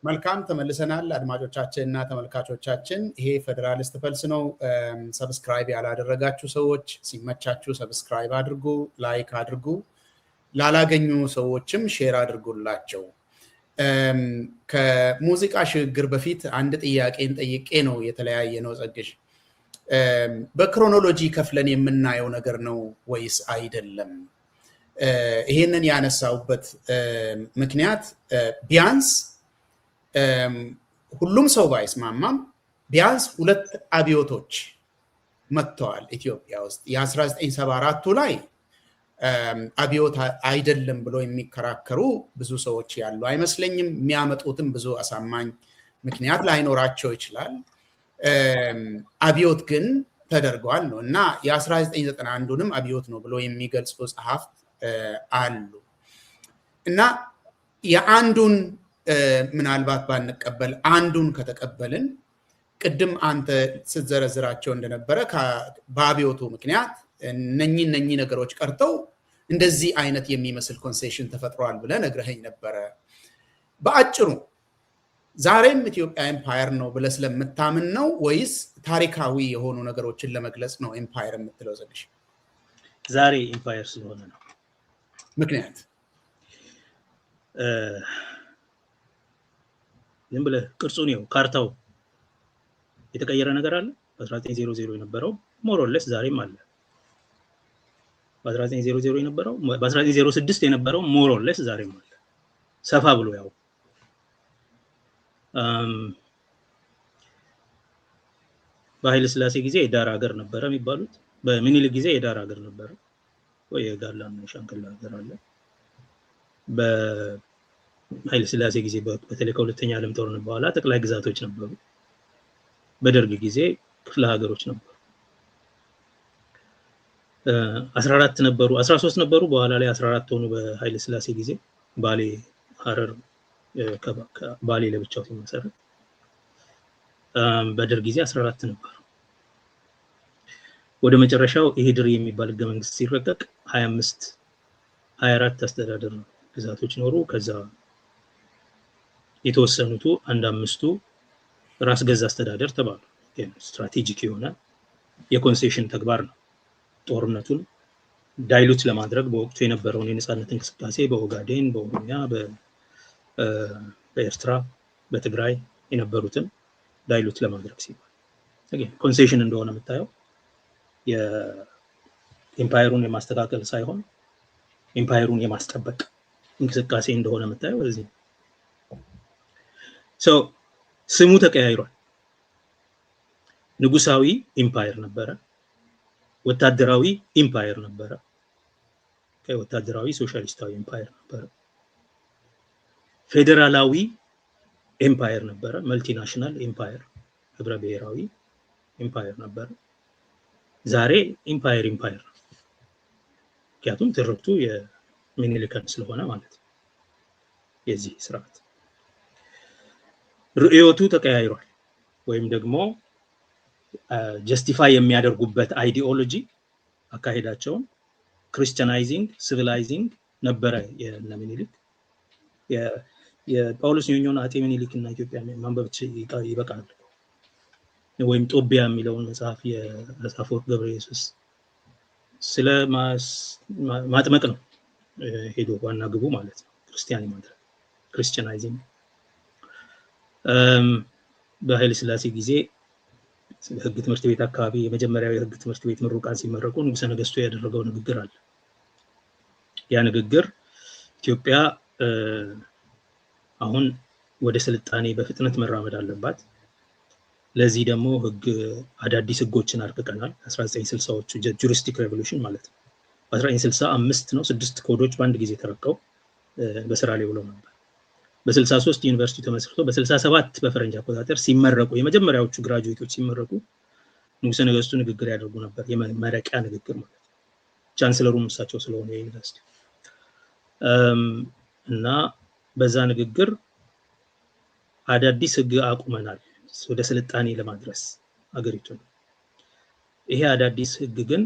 መልካም ተመልሰናል አድማጮቻችንና ተመልካቾቻችን ይሄ ፌደራሊስት ፐልስ ነው ሰብስክራይብ ያላደረጋችሁ ሰዎች ሲመቻችሁ ሰብስክራይብ አድርጉ ላይክ አድርጉ ላላገኙ ሰዎችም ሼር አድርጉላቸው ከሙዚቃ ሽግግር በፊት አንድ ጥያቄን ጠይቄ ነው የተለያየ ነው ጸግሽ በክሮኖሎጂ ከፍለን የምናየው ነገር ነው ወይስ አይደለም ይሄንን ያነሳውበት ምክንያት ቢያንስ ሁሉም ሰው ባይስማማም ቢያንስ ሁለት አብዮቶች መጥተዋል ኢትዮጵያ ውስጥ የ1974 ላይ አብዮት አይደለም ብሎ የሚከራከሩ ብዙ ሰዎች ያሉ አይመስለኝም የሚያመጡትም ብዙ አሳማኝ ምክንያት ላይኖራቸው ይችላል አብዮት ግን ተደርጓል ነው እና የ1991ንም አብዮት ነው ብሎ የሚገልጹ ጸሐፍት አሉ እና የአንዱን ምናልባት ባንቀበል አንዱን ከተቀበልን ቅድም አንተ ስትዘረዝራቸው እንደነበረ በአብዮቱ ምክንያት እነኚህ ነገሮች ቀርተው እንደዚህ አይነት የሚመስል ኮንሴሽን ተፈጥሯል ብለ ነግረኸኝ ነበረ በአጭሩ ዛሬም ኢትዮጵያ ኤምፓየር ነው ብለ ስለምታምን ነው ወይስ ታሪካዊ የሆኑ ነገሮችን ለመግለጽ ነው ኤምፓየር የምትለው ዘግሽ ዛሬ ኤምፓየር ስለሆነ ነው ምክንያት ዝም ብለ ቅርጹ ነው ካርታው የተቀየረ ነገር አለ በ1900 የነበረው ሞሮለስ ዛሬም አለ በ1900 የነበረው በ1906 የነበረው ሞሮለስ ዛሬም አለ ሰፋ ብሎ ያው በኃይለ ሥላሴ ጊዜ የዳር ሀገር ነበረ የሚባሉት በሚኒሊክ ጊዜ የዳር ሀገር ነበረ ወይ የጋላና ሻንክላ ሀገር አለ በኃይለ ሥላሴ ጊዜ በተለይ ከሁለተኛ ዓለም ጦርነት በኋላ ጠቅላይ ግዛቶች ነበሩ በደርግ ጊዜ ክፍለ ሀገሮች ነበሩ 14 ነበሩ 13 ነበሩ በኋላ ላይ 14 ሆኑ በኃይለ ሥላሴ ጊዜ ባሌ ሐረር ባሌ ለብቻው ሲመሰረት በደርግ ጊዜ 14 ነበሩ ወደ መጨረሻው ኢህድሪ የሚባል ህገ መንግስት ሲረቀቅ 24 አስተዳደር ግዛቶች ኖሩ ከዛ የተወሰኑቱ አንድ አምስቱ ራስ ገዝ አስተዳደር ተባሉ ስትራቴጂክ የሆነ የኮንሴሽን ተግባር ነው ጦርነቱን ዳይሉት ለማድረግ በወቅቱ የነበረውን የነጻነት እንቅስቃሴ በኦጋዴን በኦሮሚያ በኤርትራ በትግራይ የነበሩትን ዳይሉት ለማድረግ ሲባል ኮንሴሽን እንደሆነ የምታየው የኤምፓየሩን የማስተካከል ሳይሆን ኤምፓየሩን የማስጠበቅ እንቅስቃሴ እንደሆነ የምታየው እዚህ ስሙ ተቀያይሯል ንጉሳዊ ኤምፓየር ነበረ ወታደራዊ ኤምፓየር ነበረ ከወታደራዊ ሶሻሊስታዊ ኤምፓየር ነበረ ፌደራላዊ ኤምፓየር ነበረ መልቲናሽናል ኤምፓየር ህብረ ብሔራዊ ኤምፓየር ነበረ ዛሬ ኤምፓየር ምክንያቱም ትርክቱ የሚኒሊከን ስለሆነ ማለት ነው የዚህ ስርዓት ርዕዮቱ ተቀያይሯል ወይም ደግሞ ጀስቲፋይ የሚያደርጉበት አይዲዮሎጂ አካሄዳቸው ክርስቲያናይዚንግ ሲቪላይዚንግ ነበረ የሚኒሊክ የጳውሎስ ኞኞን አጤ ሚኒሊክ እና ኢትዮጵያ ማንበብ ይበቃል ወይም ጦቢያ የሚለውን መጽሐፍ የአፈወርቅ ገብረ ኢየሱስ ስለ ማጥመቅ ነው ሄዶ ዋና ግቡ ማለት ነው ክርስቲያን ማድረግ ክርስቲያናይዚንግ በኃይለ ሥላሴ ጊዜ ህግ ትምህርት ቤት አካባቢ የመጀመሪያው የህግ ትምህርት ቤት ምሩቃን ሲመረቁ ንጉሠ ነገሥቱ ያደረገው ንግግር አለ ያ ንግግር ኢትዮጵያ አሁን ወደ ስልጣኔ በፍጥነት መራመድ አለባት ለዚህ ደግሞ ህግ አዳዲስ ህጎችን አርቀቀናል 1960ዎቹ ጁሪስቲክ ሬቮሉሽን ማለት ነው በ1965 ነው 6 ኮዶች በአንድ ጊዜ ተረቀው በስራ ላይ ውለው ነበር በ63 ዩኒቨርሲቲ ተመስርቶ በ67 በፈረንጅ አቆጣጠር ሲመረቁ የመጀመሪያዎቹ ግራጁዌቶች ሲመረቁ ንጉሠ ነገሥቱ ንግግር ያደርጉ ነበር የመረቂያ ንግግር ማለት ነው ቻንስለሩም እሳቸው ስለሆነ ዩኒቨርሲቲ እና በዛ ንግግር አዳዲስ ህግ አቁመናል ወደ ስልጣኔ ለማድረስ አገሪቱን ይሄ አዳዲስ ህግ ግን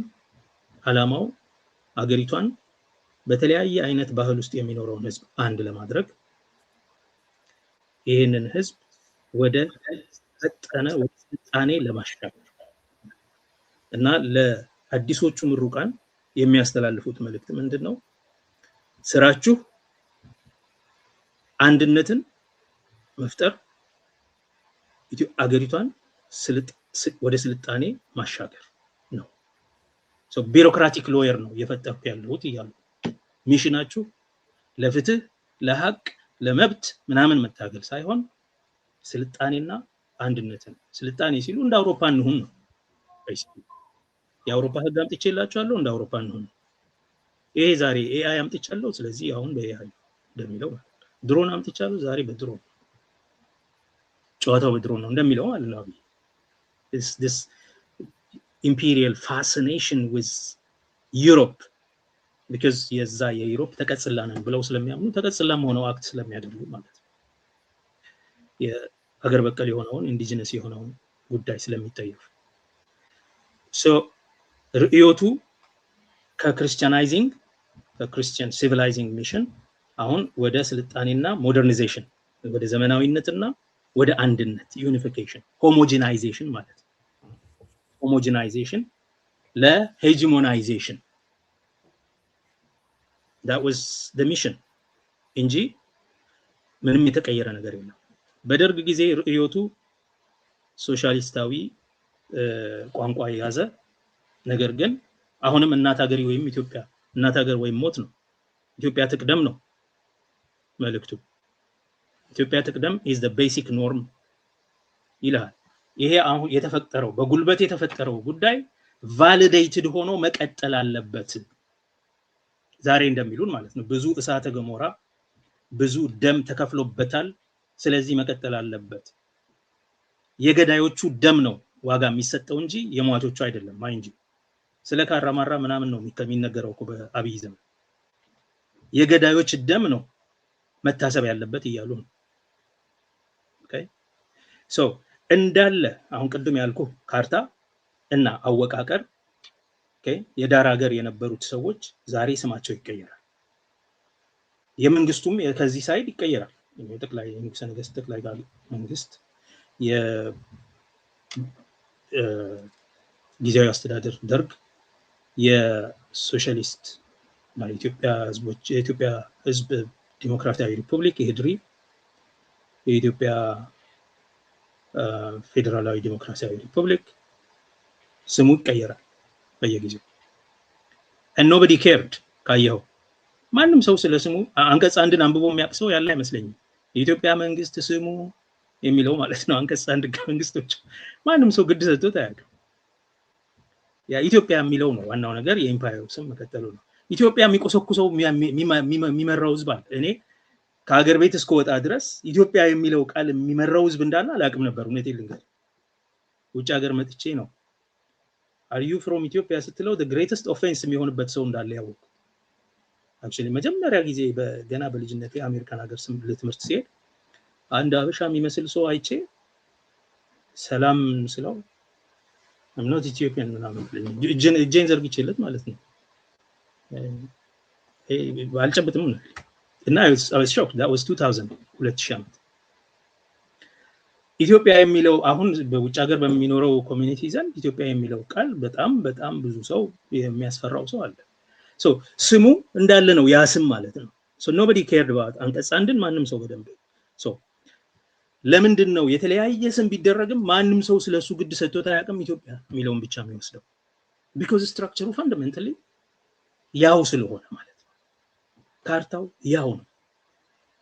አላማው አገሪቷን በተለያየ አይነት ባህል ውስጥ የሚኖረውን ህዝብ አንድ ለማድረግ ይህንን ህዝብ ወደ ፈጠነ ወደ ስልጣኔ ለማሻገር እና ለአዲሶቹ ምሩቃን የሚያስተላልፉት መልእክት ምንድነው? ስራችሁ አንድነትን መፍጠር፣ አገሪቷን ወደ ስልጣኔ ማሻገር ነው። ቢሮክራቲክ ሎየር ነው የፈጠርኩ ያለሁት እያሉ ሚሽናችሁ ለፍትህ፣ ለሀቅ፣ ለመብት ምናምን መታገል ሳይሆን ስልጣኔና አንድነትን። ስልጣኔ ሲሉ እንደ አውሮፓ እንሁን ነው። የአውሮፓ ህግ አምጥቼላችኋለሁ እንደ አውሮፓ እንሁን። ይሄ ዛሬ ኤአይ አምጥቻለሁ ስለዚህ አሁን በኤአይ እንደሚለው ድሮን አምጥቻለሁ ዛሬ በድሮን ጨዋታው በድሮን ነው እንደሚለው ማለት ነው። this imperial fascination with Europe because የዛ የዩሮፕ ተቀጽላ ነን ብለው ስለሚያምኑ ተቀጽላም ሆነው አክት ስለሚያደርጉ ማለት ነው። የሀገር በቀል የሆነውን ኢንዲጂነስ የሆነውን ጉዳይ ስለሚጠየፉ ርዕዮቱ ከክርስቲያናይዚንግ ከክርስቲያን ሲቪላይዚንግ ሚሽን አሁን ወደ ስልጣኔና ሞደርናይዜሽን ወደ ዘመናዊነትና ወደ አንድነት ዩኒፊኬሽን ሆሞጂናይዜሽን ማለት ነው። ሆሞጂናይዜሽን ለሄጂሞናይዜሽን that was the mission እንጂ ምንም የተቀየረ ነገር የለም። በደርግ ጊዜ ርዕዮቱ ሶሻሊስታዊ ቋንቋ የያዘ ነገር ግን አሁንም እናት ሀገር ወይም ኢትዮጵያ እናት ሀገር ወይም ሞት ነው። ኢትዮጵያ ትቅደም ነው መልእክቱ። ኢትዮጵያ ትቅደም is the basic norm ይላል። ይሄ አሁን የተፈጠረው በጉልበት የተፈጠረው ጉዳይ ቫሊዴትድ ሆኖ መቀጠል አለበት። ዛሬ እንደሚሉን ማለት ነው ብዙ እሳተ ገሞራ ብዙ ደም ተከፍሎበታል። ስለዚህ መቀጠል አለበት። የገዳዮቹ ደም ነው ዋጋ የሚሰጠው እንጂ የሟቾቹ አይደለም። ማይንጂ ስለ ካራማራ ምናምን ነው የሚነገረው እኮ በአብይ ዘመን የገዳዮች ደም ነው መታሰብ ያለበት እያሉ ነው። ኦኬ ሶ እንዳለ አሁን ቅድም ያልኩ ካርታ እና አወቃቀር ኦኬ የዳር ሀገር የነበሩት ሰዎች ዛሬ ስማቸው ይቀየራል። የመንግስቱም ከዚህ ሳይድ ይቀየራል። የጠቅላይ ንጉሠ ነገሥት ጠቅላይ መንግስት ጊዜያዊ አስተዳደር ደርግ የሶሻሊስት ማለት የኢትዮጵያ ህዝብ ዲሞክራሲያዊ ሪፐብሊክ ኢህድሪ የኢትዮጵያ ፌደራላዊ ዲሞክራሲያዊ ሪፐብሊክ ስሙ ይቀየራል በየጊዜው and nobody cared ካየው ማንም ሰው ስለ ስሙ አንቀጽ አንድን አንብቦ የሚያቅሰው ያለ አይመስለኝም። የኢትዮጵያ መንግስት ስሙ የሚለው ማለት ነው አንቀጽ አንድ መንግስቶች ማንም ሰው ግድ ሰጥቶት አያውቅም። ያ ኢትዮጵያ የሚለው ነው ዋናው ነገር የኢምፓየሩ ስም መከተሉ ነው። ኢትዮጵያ የሚቆሰኩሰው የሚመራው ህዝብ አለ። እኔ ከሀገር ቤት እስከወጣ ድረስ ኢትዮጵያ የሚለው ቃል የሚመራው ህዝብ እንዳለ አላውቅም ነበር። እውነቴን ልንገር ውጭ ሀገር መጥቼ ነው are you from Ethiopia ስትለው the greatest offense የሚሆንበት ሰው እንዳለ ያወቅኩ። actually መጀመሪያ ጊዜ ገና በልጅነቴ አሜሪካን ሀገር ለትምህርት ሲሄድ አንድ አበሻ የሚመስል ሰው አይቼ ሰላም ስለው I'm not Ethiopian ምናምን እጄን ዘርግቼለት ማለት ነው አልጨብጥም ነው እና I was shocked. That was 2000 ዓመት ኢትዮጵያ የሚለው አሁን በውጭ ሀገር በሚኖረው ኮሚኒቲ ዘንድ ኢትዮጵያ የሚለው ቃል በጣም ብዙ ሰው የሚያስፈራው ሰው አለ። so ስሙ እንዳለ ነው ያ ስም ማለት ነው። so nobody cared about አንቀጽ አንድን ማንም ሰው በደንብ so ለምንድን ነው የተለያየ ስም ቢደረግም ማንም ሰው ስለሱ ግድ ሰጥቶት አያውቅም ኢትዮጵያ የሚለውን ብቻ የሚወስደው because structure fundamentally ያው ስለሆነ ማለት ነው። ካርታው ያው ነው።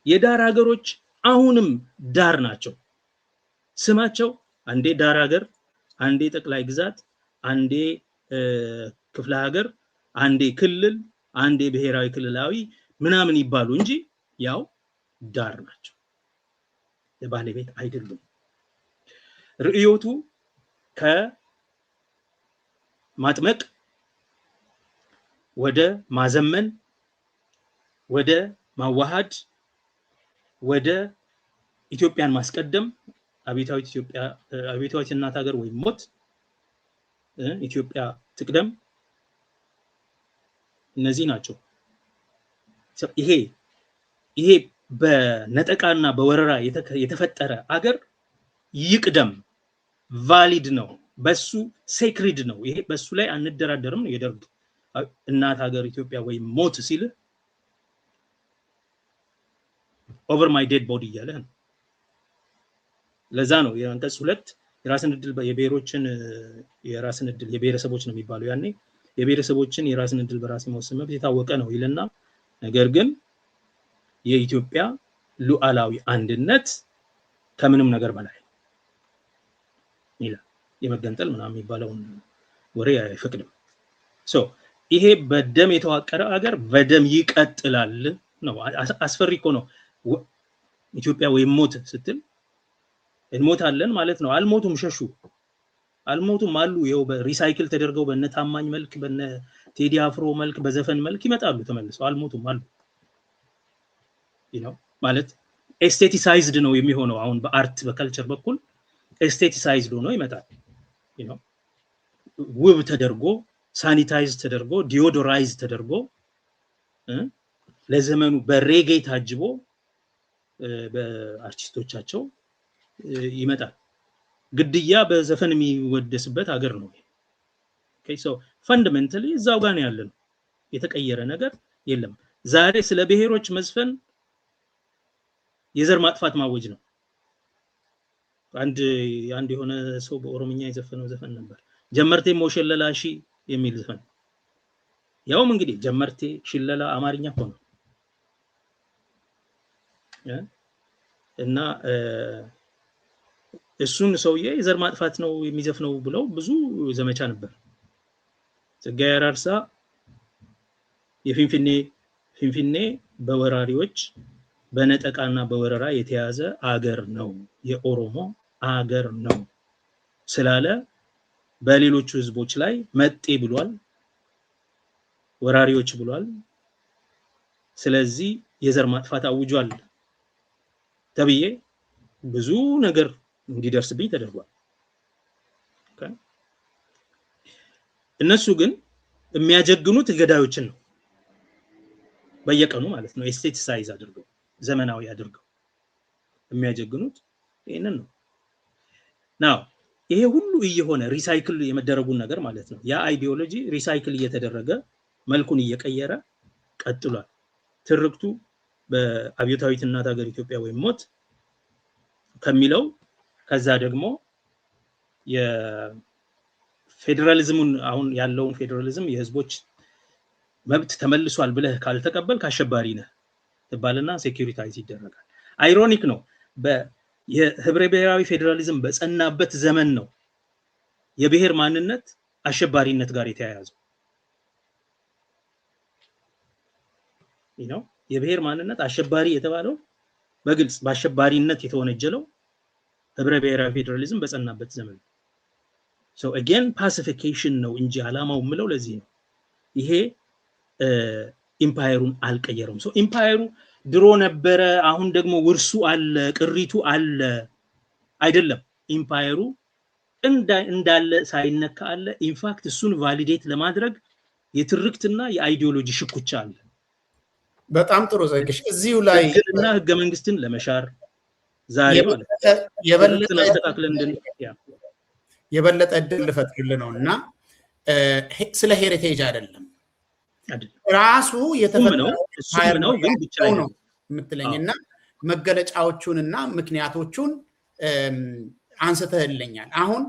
የዳር ሀገሮች አሁንም ዳር ናቸው። ስማቸው አንዴ ዳር ሀገር፣ አንዴ ጠቅላይ ግዛት፣ አንዴ ክፍለ ሀገር፣ አንዴ ክልል፣ አንዴ ብሔራዊ ክልላዊ ምናምን ይባሉ እንጂ ያው ዳር ናቸው። የባለቤት አይደሉም። ርዕዮቱ ከማጥመቅ ወደ ማዘመን ወደ ማዋሃድ ወደ ኢትዮጵያን ማስቀደም አብዮታዊት ኢትዮጵያ አብዮታዊት እናት ሀገር ወይ ሞት ኢትዮጵያ ትቅደም እነዚህ ናቸው። ይሄ በነጠቃና በወረራ የተፈጠረ አገር ይቅደም ቫሊድ ነው በሱ ሴክሪድ ነው ይሄ በሱ ላይ አንደራደርም ነው የደርግ እናት ሀገር ኢትዮጵያ ወይ ሞት ሲል ኦቨር ማይ ዴድ ቦዲ ያለ ነው ለዛ ነው የአንቀጽ 2 የራስን እድል የብሔሮችን የራስን እድል የብሔረሰቦች ነው የሚባለው ያኔ የብሔረሰቦችን የራስን እድል በራስ የመወሰን መብት የታወቀ ነው ይልና ነገር ግን የኢትዮጵያ ሉዓላዊ አንድነት ከምንም ነገር በላይ ይላል የመገንጠል ምናምን የሚባለውን ወሬ አይፈቅድም ሶ ይሄ በደም የተዋቀረ አገር በደም ይቀጥላል ነው አስፈሪ እኮ ነው ኢትዮጵያ ወይ ሞት ስትል እንሞታለን ማለት ነው አልሞቱም ሸሹ አልሞቱም አሉ ይኸው በሪሳይክል ተደርገው በነ ታማኝ መልክ በነ ቴዲ አፍሮ መልክ በዘፈን መልክ ይመጣሉ ተመልሰው አልሞቱም አሉ ማለት ኤስቴቲሳይዝድ ነው የሚሆነው አሁን በአርት በከልቸር በኩል ኤስቴቲሳይዝድ ሆኖ ይመጣል ውብ ተደርጎ ሳኒታይዝ ተደርጎ ዲዮዶራይዝ ተደርጎ ለዘመኑ በሬጌ ታጅቦ በአርቲስቶቻቸው ይመጣል ግድያ በዘፈን የሚወደስበት ሀገር ነው ኦኬ ሶ ፈንዳሜንታሊ እዛው ጋር ነው ያለው የተቀየረ ነገር የለም ዛሬ ስለ ብሔሮች መዝፈን የዘር ማጥፋት ማወጅ ነው አንድ የሆነ ሰው በኦሮምኛ የዘፈነው ዘፈን ነበር ጀመርቴ ሞሸለላሺ የሚል ዘፈን ያውም እንግዲህ ጀመርቴ ሽለላ አማርኛ ሆኖ እና እሱን ሰውዬ የዘር ማጥፋት ነው የሚዘፍነው ብለው ብዙ ዘመቻ ነበር ጸጋዬ አራርሳ የፊንፊኔ በወራሪዎች በነጠቃና በወረራ የተያዘ አገር ነው የኦሮሞ አገር ነው ስላለ በሌሎች ህዝቦች ላይ መጤ ብሏል ወራሪዎች ብሏል ስለዚህ የዘር ማጥፋት አውጇል ተብዬ ብዙ ነገር እንዲደርስብኝ ተደርጓል እነሱ ግን የሚያጀግኑት ገዳዮችን ነው በየቀኑ ማለት ነው ኤስቴቲሳይዝ አድርገው ዘመናዊ አድርገው የሚያጀግኑት ይሄንን ነው ናው ይሄ ሁሉ እየሆነ ሪሳይክል የመደረጉን ነገር ማለት ነው ያ አይዲዮሎጂ ሪሳይክል እየተደረገ መልኩን እየቀየረ ቀጥሏል ትርክቱ በአብዮታዊት እናት ሀገር ኢትዮጵያ ወይ ሞት ከሚለው ከዛ ደግሞ የፌደራሊዝሙን አሁን ያለውን ፌደራሊዝም የህዝቦች መብት ተመልሷል ብለህ ካልተቀበል ካሸባሪ ነህ ተባለና ሴኩሪታይዝ ይደረጋል አይሮኒክ ነው የህብረ ብሔራዊ ፌደራሊዝም በጸናበት ዘመን ነው የብሔር ማንነት አሸባሪነት ጋር የተያያዘው የብሔር ማንነት አሸባሪ የተባለው በግልጽ በአሸባሪነት የተወነጀለው ህብረ ብሔራዊ ፌደራሊዝም በጸናበት ዘመን so again pacification ነው እንጂ አላማው ምለው ለዚህ ነው ይሄ ኢምፓየሩን አልቀየረውም so ኢምፓየሩ ድሮ ነበረ አሁን ደግሞ ውርሱ አለ ቅሪቱ አለ አይደለም ኢምፓየሩ እንዳለ ሳይነካ አለ ኢንፋክት እሱን ቫሊዴት ለማድረግ የትርክትና የአይዲዮሎጂ ሽኩቻ አለ በጣም ጥሩ ዘግሽ እዚሁ ላይ እና ህገ መንግስትን ለመሻር ዛሬ ማለት የበለጠ እድል ልፈጥርልህ ነውና ስለ ሄሪቴጅ አይደለም ራሱ የተፈጠረው ግን ብቻ ነው የምትለኝና መገለጫዎቹንና ምክንያቶቹን አንስተህልኛል አሁን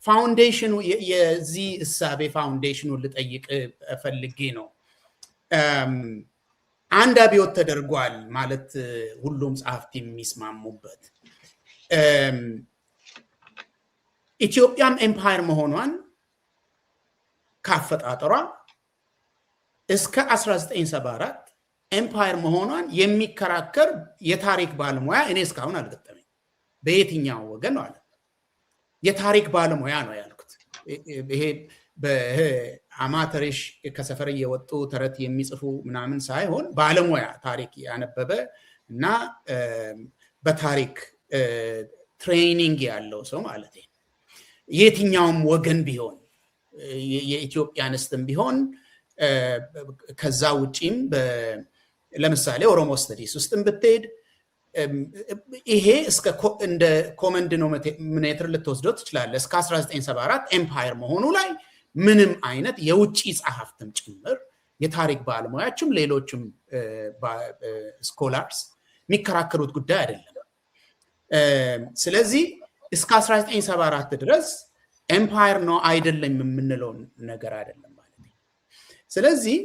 ፋውንዴሽኑ የዚህ እሳቤ ፋውንዴሽኑን ልጠይቅ ፈልጌ ነው አንድ አብዮት ተደርጓል ማለት ሁሉም ጻፍት የሚስማሙበት ኢትዮጵያም ኤምፓየር መሆኗን ካፈጣጠሯ እስከ 1974 ኤምፓየር መሆኗን የሚከራከር የታሪክ ባለሙያ እኔ እስካሁን አልገጠመኝ በየትኛው ወገን ነው አለ የታሪክ ባለሙያ ነው ያልኩት ይሄ በአማተሪሽ ከሰፈር እየወጡ ተረት የሚጽፉ ምናምን ሳይሆን ባለሙያ ታሪክ ያነበበ እና በታሪክ ትሬኒንግ ያለው ሰው ማለት ነው የትኛውም ወገን ቢሆን የኢትዮጵያንስትም ቢሆን ከዛ ውጪም ለምሳሌ ኦሮሞ ስተዲስ ውስጥም ብትሄድ ይሄ እስከ እንደ ኮመን ዲኖሚኔተር ልትወስደው ትችላለህ። እስከ 1974 ኤምፓየር መሆኑ ላይ ምንም አይነት የውጭ ጸሐፍትም ጭምር የታሪክ ባለሙያዎችም ሌሎችም ስኮላርስ የሚከራከሩት ጉዳይ አይደለም። ስለዚህ እስከ 1974 ድረስ ኤምፓየር ነው አይደለም የምንለው ነገር አይደለም ማለት ነው። ስለዚህ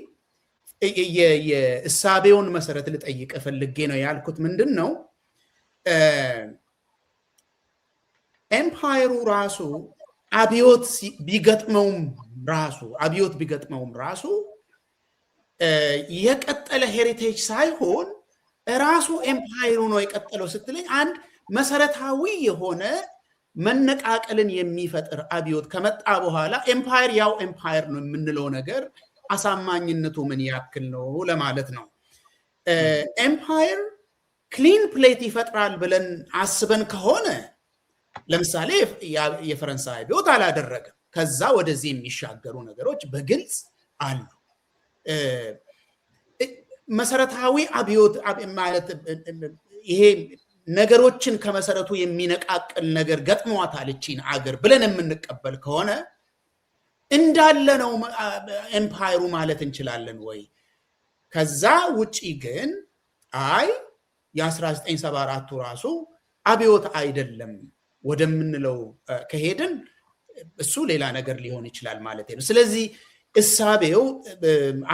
የእሳቤውን መሰረት ልጠይቅ ፈልጌ ነው ያልኩት ምንድን ነው ኤምፓየሩ ራሱ አብዮት ቢገጥመውም ራሱ የቀጠለ ሄሪቴጅ ሳይሆን ራሱ ኤምፓየሩ ነው የቀጠለው ስትለኝ አንድ መሰረታዊ የሆነ መነቃቀልን የሚፈጥር አብዮት ከመጣ በኋላ ኤምፓየር ያው ኤምፓየር ነው የምንለው ነገር አሳማኝነቱ ምን ያክል ነው ለማለት ነው። ኤምፓየር ክሊን ፕሌት ይፈጥራል ብለን አስበን ከሆነ ለምሳሌ የፈረንሳይ አብዮት አላደረገም። ከዛ ወደዚህ የሚሻገሩ ነገሮች በግልጽ አሉ። መሰረታዊ አብዮት ማለት ይሄ ነገሮችን ከመሰረቱ የሚነቃቅል ነገር ገጥሟታል እቺን አገር ብለን የምንቀበል ከሆነ እንዳለ ነው ኤምፓየሩ ማለት እንችላለን ወይ? ከዛ ውጪ ግን አይ የ1974ቱ ራሱ አብዮት አይደለም ወደምንለው ከሄድን እሱ ሌላ ነገር ሊሆን ይችላል ማለት ነው። ስለዚህ እሳቤው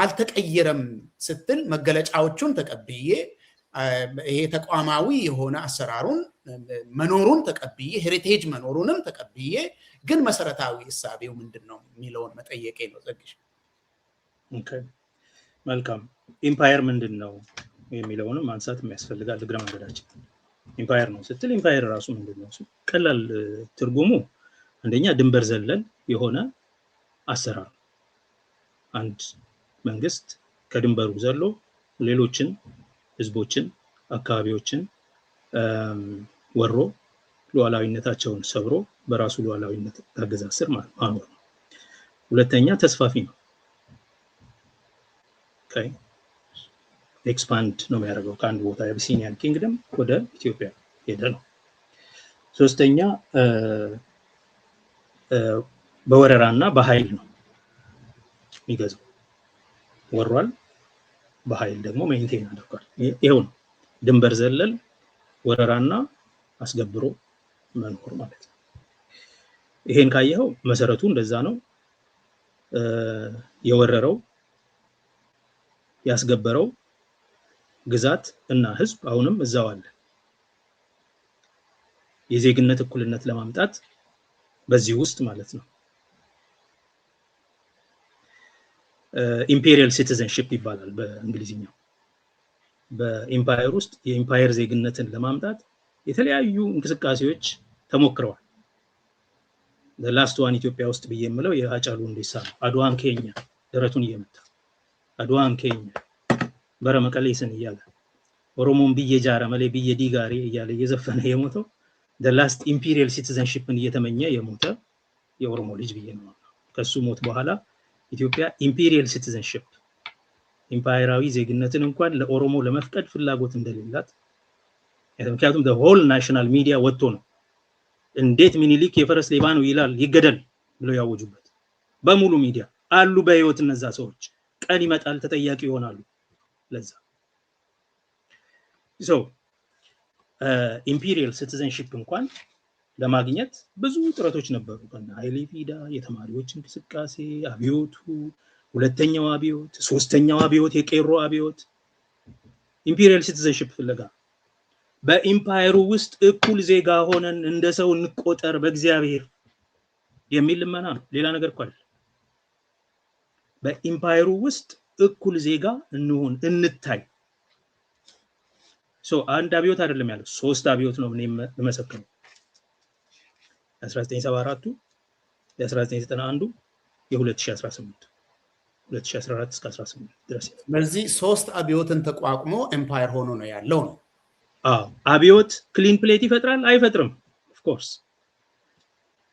አልተቀየረም ስትል መገለጫዎቹን ተቀብዬ ይሄ ተቋማዊ የሆነ አሰራሩን መኖሩን ተቀብዬ ሄሪቴጅ መኖሩንም ተቀብዬ ግን መሰረታዊ እሳቤው ምንድነው የሚለውን መጠየቄ ነው። ዘግሽ ኦኬ መልካም። ኢምፓየር ምንድነው የሚለውንም ማንሳት የሚያስፈልጋል። እግረ መንገዳችን ኢምፓየር ነው ስትል ኢምፓየር ራሱ ምንድነው? እሱ ቀላል ትርጉሙ አንደኛ ድንበር ዘለል የሆነ አሰራር፣ አንድ መንግስት ከድንበሩ ዘሎ ሌሎችን ህዝቦችን አካባቢዎችን ወሮ ሉዓላዊነታቸውን ሰብሮ በራሱ ሉዓላዊነት አገዛዝ ስር ማኖር ነው። ሁለተኛ ተስፋፊ ነው። ኦኬ ኤክስፓንድ ነው የሚያደርገው ከአንድ ቦታ የአቢሲኒያን ኪንግደም ወደ ኢትዮጵያ ሄደ ነው። ሶስተኛ በወረራና በኃይል ነው የሚገዛው። ወሯል፣ በኃይል ደግሞ ሜንቴን አድርጓል። ይሄው ነው ድንበር ዘለል ወረራና አስገብሮ መኖር ማለት ነው። ይሄን ካየኸው መሰረቱ እንደዛ ነው። የወረረው ያስገበረው ግዛት እና ህዝብ አሁንም እዛው አለ። የዜግነት እኩልነት ለማምጣት በዚህ ውስጥ ማለት ነው ኢምፔሪያል ሲቲዘንሺፕ ይባላል በእንግሊዝኛው። በኢምፓየር ውስጥ የኢምፓየር ዜግነትን ለማምጣት የተለያዩ እንቅስቃሴዎች ተሞክረዋል። ላስት ዋን ኢትዮጵያ ውስጥ ብዬ የምለው የሃጫሉ ሁንዴሳ ነው። አድዋን ኬኛ ደረቱን እየመታ አድዋን ኬኛ በረመቀሌስን እያለ ኦሮሞን ብዬ ጃራ መሌ ብዬ ዲጋሪ እያለ እየዘፈነ የሞተው ላስት ኢምፔሪያል ሲቲዘንሺፕን እየተመኘ የሞተ የኦሮሞ ልጅ ብዬ ነው። ከሱ ሞት በኋላ ኢትዮጵያ ኢምፔሪያል ሲቲዘንሺፕ ኢምፓየራዊ ዜግነትን እንኳን ለኦሮሞ ለመፍቀድ ፍላጎት እንደሌላት፣ ምክንያቱም ሆል ናሽናል ሚዲያ ወጥቶ ነው እንዴት ሚኒሊክ የፈረስ ሌባ ነው ይላል ይገደል ብለው ያወጁበት በሙሉ ሚዲያ አሉ። በህይወት እነዛ ሰዎች ቀን ይመጣል ተጠያቂ ይሆናሉ ለዛ። ኢምፔሪያል ሲቲዘንሺፕ እንኳን ለማግኘት ብዙ ጥረቶች ነበሩ። ኃይሌ ፊዳ፣ የተማሪዎች እንቅስቃሴ፣ አብዮቱ፣ ሁለተኛው አብዮት፣ ሶስተኛው አብዮት፣ የቄሮ አብዮት፣ ኢምፔሪያል ሲቲዘንሺፕ ፍለጋ። በኢምፓየሩ ውስጥ እኩል ዜጋ ሆነን እንደ ሰው እንቆጠር በእግዚአብሔር የሚል ልመና ነው። ሌላ ነገር እኮ አይደለም። በኢምፓየሩ ውስጥ እኩል ዜጋ እንሆን እንታይ። አንድ አብዮት አይደለም ያለው፣ ሶስት አብዮት ነው እኔ የምመሰክረው። 1974ቱ፣ የ1991ዱ፣ የ2018 2014 እስከ 18 ድረስ። በዚህ ሶስት አብዮትን ተቋቁሞ ኤምፓየር ሆኖ ነው ያለው ነው። አብዮት ክሊን ፕሌት ይፈጥራል አይፈጥርም? ኦፍ ኮርስ።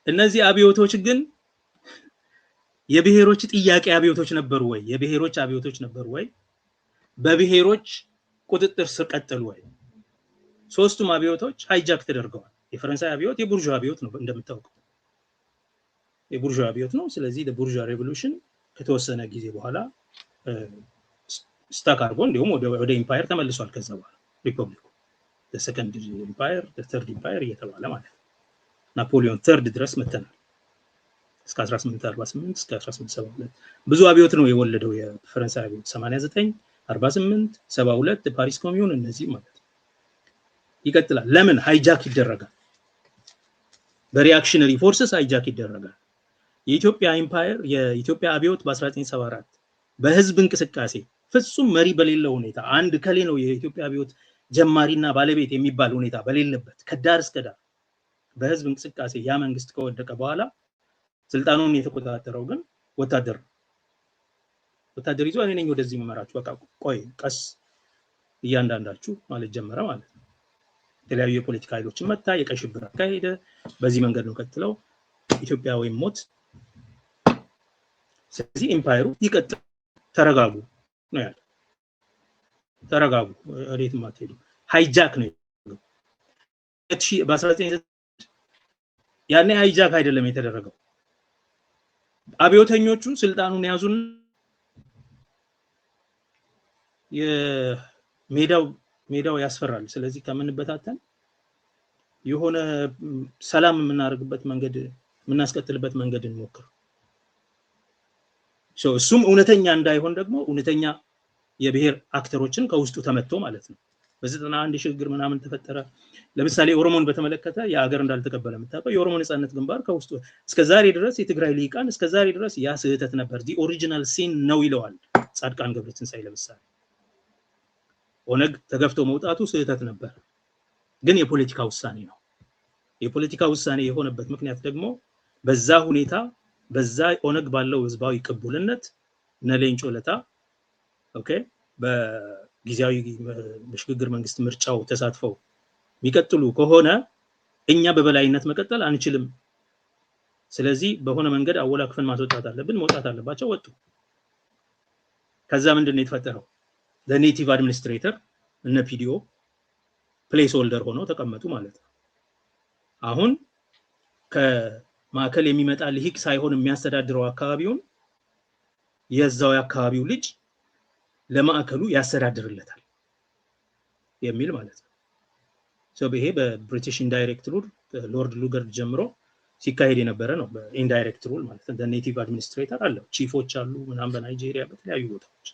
እነዚህ አብዮቶች ግን የብሔሮች ጥያቄ አብዮቶች ነበሩ ወይ? የብሔሮች አብዮቶች ነበሩ ወይ? በብሔሮች ቁጥጥር ስር ቀጠሉ ወይ? ሶስቱም አብዮቶች ሃይጃክ ተደርገዋል። የፈረንሳይ አብዮት የቡርዣ አብዮት ነው እንደምታውቀው፣ የቡርዣ አብዮት ነው። ስለዚህ የቡርዣ ሬቮሉሽን ከተወሰነ ጊዜ በኋላ ስታክ አድርጎ እንዲሁም ወደ ኢምፓየር ተመልሷል። ከዛ በኋላ ሪፐብሊኩ ሰከንድ ኢምፓየር ተርድ ኢምፓየር እየተባለ ማለት ነው። ናፖሊዮን ተርድ ድረስ መተናል እስከ 1848 እስከ 1872 ብዙ አብዮት ነው የወለደው የፈረንሳይ አብዮት 89 48 72 ፓሪስ ኮሚዩን እነዚህ ማለት ነው። ይቀጥላል። ለምን ሃይጃክ ይደረጋል? በሪአክሽነሪ ፎርስስ ሃይጃክ ይደረጋል። የኢትዮጵያ ኢምፓየር የኢትዮጵያ አብዮት በ1974 በህዝብ እንቅስቃሴ ፍጹም መሪ በሌለው ሁኔታ አንድ ከሌ ነው የኢትዮጵያ አብዮት ጀማሪና ባለቤት የሚባል ሁኔታ በሌለበት ከዳር እስከ ዳር በህዝብ እንቅስቃሴ ያ መንግስት ከወደቀ በኋላ ስልጣኑን የተቆጣጠረው ግን ወታደር ይዞ እኔ ነኝ ወደዚህ መመራችሁ በቃ ቆይ ቀስ እያንዳንዳችሁ ማለት ጀመረ ማለት ነው። የተለያዩ የፖለቲካ ኃይሎችን መታ፣ የቀይ ሽብር አካሄደ። በዚህ መንገድ ነው ቀጥለው ኢትዮጵያ ወይም ሞት። ስለዚህ ኢምፓየሩ ይቀጥል፣ ተረጋጉ ነው ያለው። ተረጋጉ፣ ወዴትም አትሄዱ። ሃይጃክ ነው በ19 ያኔ ሃይጃክ አይደለም የተደረገው። አብዮተኞቹ ስልጣኑን ያዙን። የሜዳው ያስፈራል። ስለዚህ ከምንበታተን የሆነ ሰላም የምናደርግበት መንገድ የምናስቀጥልበት መንገድ እንሞክር። እሱም እውነተኛ እንዳይሆን ደግሞ እውነተኛ የብሔር አክተሮችን ከውስጡ ተመቶ ማለት ነው። በ91 ሽግግር ምናምን ተፈጠረ። ለምሳሌ ኦሮሞን በተመለከተ የሀገር እንዳልተቀበለ የምታውቀው የኦሮሞ ነጻነት ግንባር ከውስጡ እስከዛሬ ድረስ የትግራይ ሊቃን እስከዛሬ ድረስ ያ ስህተት ነበር ዲ ኦሪጂናል ሲን ነው ይለዋል ጻድቃን ገብረትንሳኤ። ለምሳሌ ኦነግ ተገፍቶ መውጣቱ ስህተት ነበር፣ ግን የፖለቲካ ውሳኔ ነው። የፖለቲካ ውሳኔ የሆነበት ምክንያት ደግሞ በዛ ሁኔታ በዛ ኦነግ ባለው ህዝባዊ ቅቡልነት ነሌንጮ ለታ ኦኬ በጊዜያዊ በሽግግር መንግስት ምርጫው ተሳትፈው የሚቀጥሉ ከሆነ እኛ በበላይነት መቀጠል አንችልም። ስለዚህ በሆነ መንገድ አወላክፈን ማስወጣት አለብን። መውጣት አለባቸው። ወጡ። ከዛ ምንድነው የተፈጠረው? ለኔቲቭ አድሚኒስትሬተር እነ ፒዲኦ ፕሌስ ሆልደር ሆነው ተቀመጡ ማለት ነው። አሁን ከማዕከል የሚመጣ ልሂቅ ሳይሆን የሚያስተዳድረው አካባቢውን የዛው የአካባቢው ልጅ ለማዕከሉ ያስተዳድርለታል የሚል ማለት ነው። ይሄ በብሪቲሽ ኢንዳይሬክት ሩል ሎርድ ሉገርድ ጀምሮ ሲካሄድ የነበረ ነው። በኢንዳይሬክት ሩል ማለት ነው። ኔቲቭ አድሚኒስትሬተር አለው፣ ቺፎች አሉ ምናምን በናይጄሪያ በተለያዩ ቦታዎች።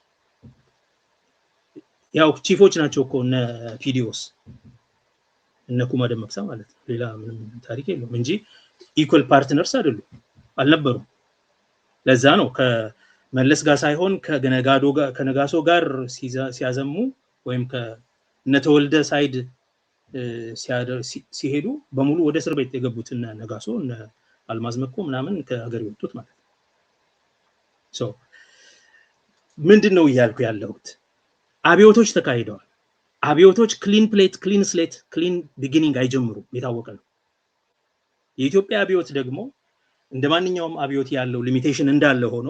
ያው ቺፎች ናቸው እኮ እነ ፒዲኦስ እነ ኩማ ደመቅሳ ማለት ነው። ሌላ ምንም ታሪክ የለውም እንጂ ኢኳል ፓርትነርስ አይደሉም፣ አልነበሩም። ለዛ ነው ከመለስ ጋር ሳይሆን ከነጋሶ ጋር ሲያዘሙ ወይም ከነተወልደ ሳይድ ሲሄዱ በሙሉ ወደ እስር ቤት የገቡት እነ ነጋሶ እነ አልማዝ መኮ ምናምን ከሀገር የወጡት ማለት ነው። ምንድነው እያልኩ ያለሁት? አብዮቶች ተካሂደዋል። አብዮቶች ክሊን ፕሌት ክሊን ስሌት ክሊን ቢጊኒንግ አይጀምሩም፣ የታወቀ ነው። የኢትዮጵያ አብዮት ደግሞ እንደ ማንኛውም አብዮት ያለው ሊሚቴሽን እንዳለ ሆኖ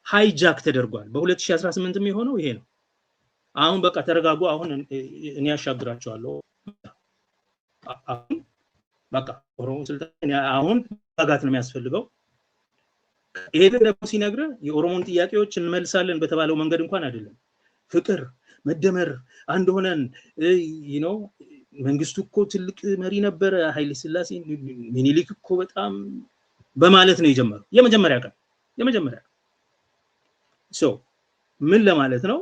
ሃይጃክ ተደርጓል። በ2018 የሆነው ይሄ ነው። አሁን በቃ ተረጋጉ፣ አሁን እኔ ያሻግራቸዋለሁ፣ አሁን በቃ ኦሮሞ ስልጣን አሁን ማጋት ነው የሚያስፈልገው። ይሄ ደግሞ ሲነግረ የኦሮሞን ጥያቄዎች እንመልሳለን በተባለው መንገድ እንኳን አይደለም። ፍቅር፣ መደመር፣ አንድ ሆነን መንግስቱ እኮ ትልቅ መሪ ነበረ፣ ኃይለ ሥላሴ ሚኒሊክ እኮ በጣም በማለት ነው የጀመረው። የመጀመሪያ ቀን ምን ለማለት ነው?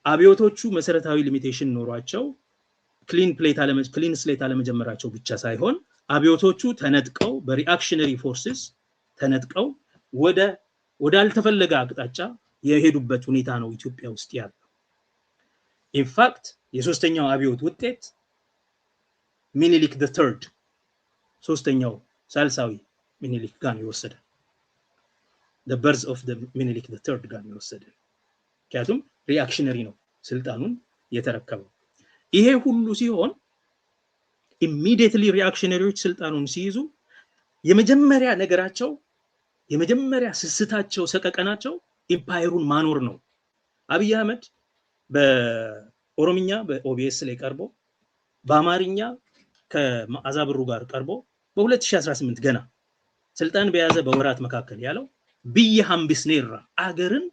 አብዮቶቹ መሰረታዊ ሊሚቴሽን ኖሯቸው ክሊን ስሌት አለመጀመራቸው ብቻ ሳይሆን አብዮቶቹ ተነጥቀው በሪአክሽነሪ ፎርስስ ተነጥቀው ወዳልተፈለገ አቅጣጫ የሄዱበት ሁኔታ ነው ኢትዮጵያ ውስጥ ያለው። ኢንፋክት የሶስተኛው አብዮት ውጤት ሚኒሊክ the third ሶስተኛው ሳልሳዊ ሚኒሊክ ጋር የወሰደ the birth of the ሚኒሊክ the third ጋር የወሰደ ምክንያቱም ሪአክሽነሪ ነው ስልጣኑን የተረከበው። ይሄ ሁሉ ሲሆን ኢሚዲየትሊ ሪአክሽነሪዎች ስልጣኑን ሲይዙ የመጀመሪያ ነገራቸው የመጀመሪያ ስስታቸው ሰቀቀናቸው ኢምፓየሩን ማኖር ነው። አብይ አህመድ በኦሮምኛ በኦቢኤስ ላይ ቀርቦ በአማርኛ ከመዓዛ ብሩ ጋር ቀርቦ በ2018 ገና ስልጣን በያዘ በወራት መካከል ያለው ብየ ሐምብስኔራ አገርን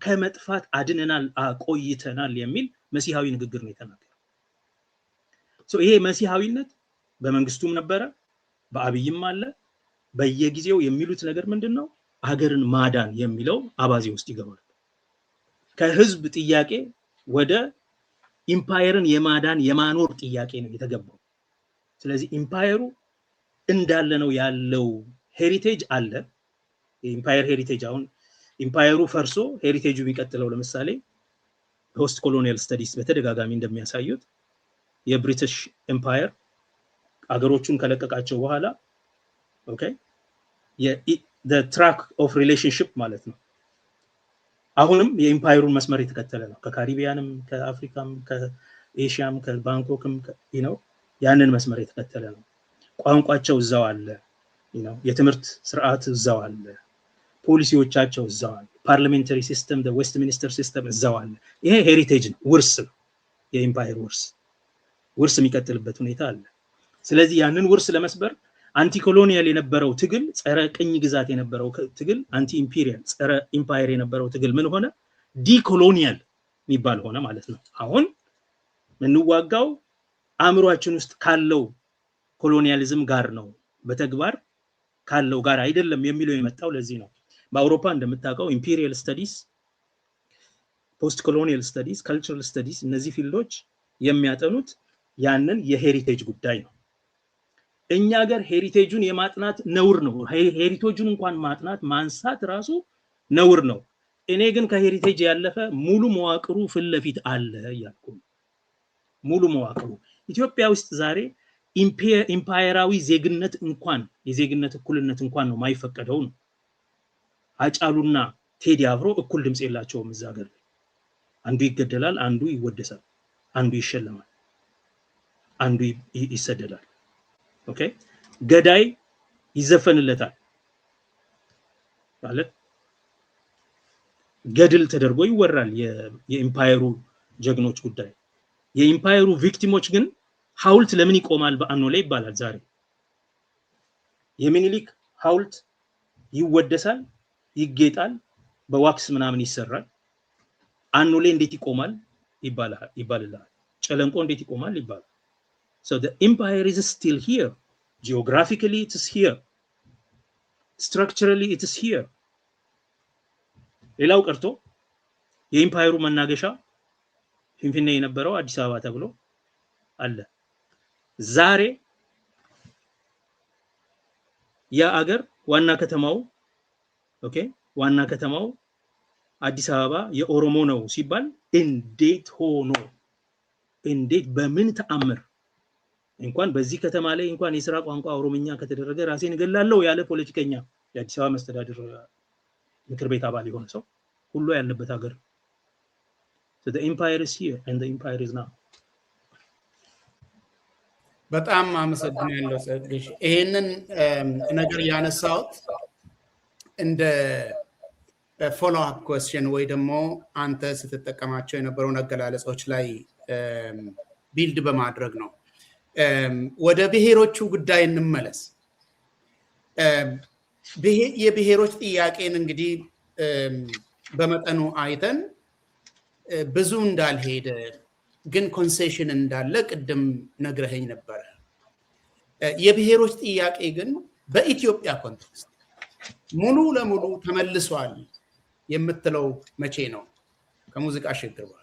ከመጥፋት አድነናል አቆይተናል የሚል መሲሃዊ ንግግር ነው የተናገረው። ይሄ መሲሃዊነት በመንግስቱም ነበረ በአብይም አለ። በየጊዜው የሚሉት ነገር ምንድነው? ሀገርን ማዳን የሚለው አባዜ ውስጥ ይገባል። ከህዝብ ጥያቄ ወደ ኢምፓየርን የማዳን የማኖር ጥያቄ ነው የተገባው። ስለዚህ ኢምፓየሩ እንዳለ ነው ያለው። ሄሪቴጅ አለ። የኢምፓየር ሄሪቴጅ አሁን ኢምፓየሩ ፈርሶ ሄሪቴጁ ቢቀጥለው ለምሳሌ ፖስት ኮሎኒያል ስተዲስ በተደጋጋሚ እንደሚያሳዩት የብሪቲሽ ኤምፓየር አገሮቹን ከለቀቃቸው በኋላ ኦኬ the track of relationship ማለት ነው አሁንም የኢምፓየሩን መስመር የተከተለ ነው። ከካሪቢያንም ከአፍሪካም ከኤሽያም ከባንኮክም ያንን መስመር የተከተለ ነው። ቋንቋቸው እዛው አለ፣ የትምህርት ስርዓት እዛው አለ፣ ፖሊሲዎቻቸው እዛው አለ፣ ፓርላሜንታሪ ሲስተም ዌስትሚኒስተር ሲስተም እዛው አለ። ይሄ ሄሪቴጅ ነው፣ ውርስ ነው። የኢምፓየር ውርስ የሚቀጥልበት ሁኔታ አለ። ስለዚህ ያንን ውርስ ለመስበር አንቲ ኮሎኒያል የነበረው ትግል፣ ጸረ ቅኝ ግዛት የነበረው ትግል፣ አንቲ ኢምፔሪያል ጸረ ኢምፓየር የነበረው ትግል ምን ሆነ? ዲኮሎኒያል የሚባል ሆነ ማለት ነው። አሁን ምንዋጋው አእምሯችን ውስጥ ካለው ኮሎኒያሊዝም ጋር ነው፣ በተግባር ካለው ጋር አይደለም የሚለው የመጣው ለዚህ ነው። በአውሮፓ እንደምታውቀው ኢምፔሪያል ስተዲስ፣ ፖስት ኮሎኒያል ስተዲስ፣ ካልቸራል ስተዲስ እነዚህ ፊልዶች የሚያጠኑት ያንን የሄሪቴጅ ጉዳይ ነው። እኛ ሀገር ሄሪቴጁን የማጥናት ነውር ነው። ሄሪቴጁን እንኳን ማጥናት ማንሳት ራሱ ነውር ነው። እኔ ግን ከሄሪቴጅ ያለፈ ሙሉ መዋቅሩ ፊት ለፊት አለ እያልኩ ሙሉ መዋቅሩ ኢትዮጵያ ውስጥ ዛሬ ኢምፓየራዊ ዜግነት እንኳን የዜግነት እኩልነት እንኳን ነው ማይፈቀደው ነው። አጫሉና ቴዲ አፍሮ እኩል ድምጽ የላቸውም እዛ ሀገር። አንዱ ይገደላል፣ አንዱ ይወደሳል፣ አንዱ ይሸለማል፣ አንዱ ይሰደዳል። ኦኬ ገዳይ ይዘፈንለታል ማለት ገድል ተደርጎ ይወራል። የኢምፓየሩ ጀግኖች ጉዳይ። የኢምፓየሩ ቪክቲሞች ግን ሐውልት ለምን ይቆማል በአኖሌ ይባላል። ዛሬ የሚኒሊክ ሐውልት ይወደሳል፣ ይጌጣል፣ በዋክስ ምናምን ይሰራል። አኖሌ እንዴት ይቆማል ይባላል። ጨለንቆ እንዴት ይቆማል ይባላል። So the empire is still here. Geographically it is here. Structurally it is here. ሌላው ቀርቶ የኢምፓየሩ መናገሻ ፊንፊኔ የነበረው አዲስ አበባ ተብሎ አለ። ዛሬ የአገር ዋና ከተማው ዋና ከተማው አዲስ አበባ የኦሮሞ ነው ሲባል እንዴት ሆኖ እንዴት በምን ተአምር እንኳን በዚህ ከተማ ላይ እንኳን የሥራ ቋንቋ ኦሮምኛ ከተደረገ ራሴን እገላለሁ ያለ ፖለቲከኛ የአዲስ አበባ መስተዳድር ምክር ቤት አባል የሆነ ሰው ሁሉ ያለበት ሀገር። So the empire is here and the empire is now. በጣም አመሰግናለሁ ጸግሽ። ይሄንን ነገር ያነሳውት እንደ ፎሎ አፕ ኩዌስችን ወይ ደግሞ አንተ ስትጠቀማቸው የነበረው አገላለጾች ላይ ቢልድ በማድረግ ነው። ወደ ብሔሮቹ ጉዳይ እንመለስ። የብሔሮች ጥያቄን እንግዲህ በመጠኑ አይተን ብዙ እንዳልሄደ ግን ኮንሴሽን እንዳለ ቅድም ነግረኸኝ ነበር። የብሔሮች ጥያቄ ግን በኢትዮጵያ ኮንቴክስት ሙሉ ለሙሉ ተመልሷል የምትለው መቼ ነው? ከሙዚቃ ሽግግር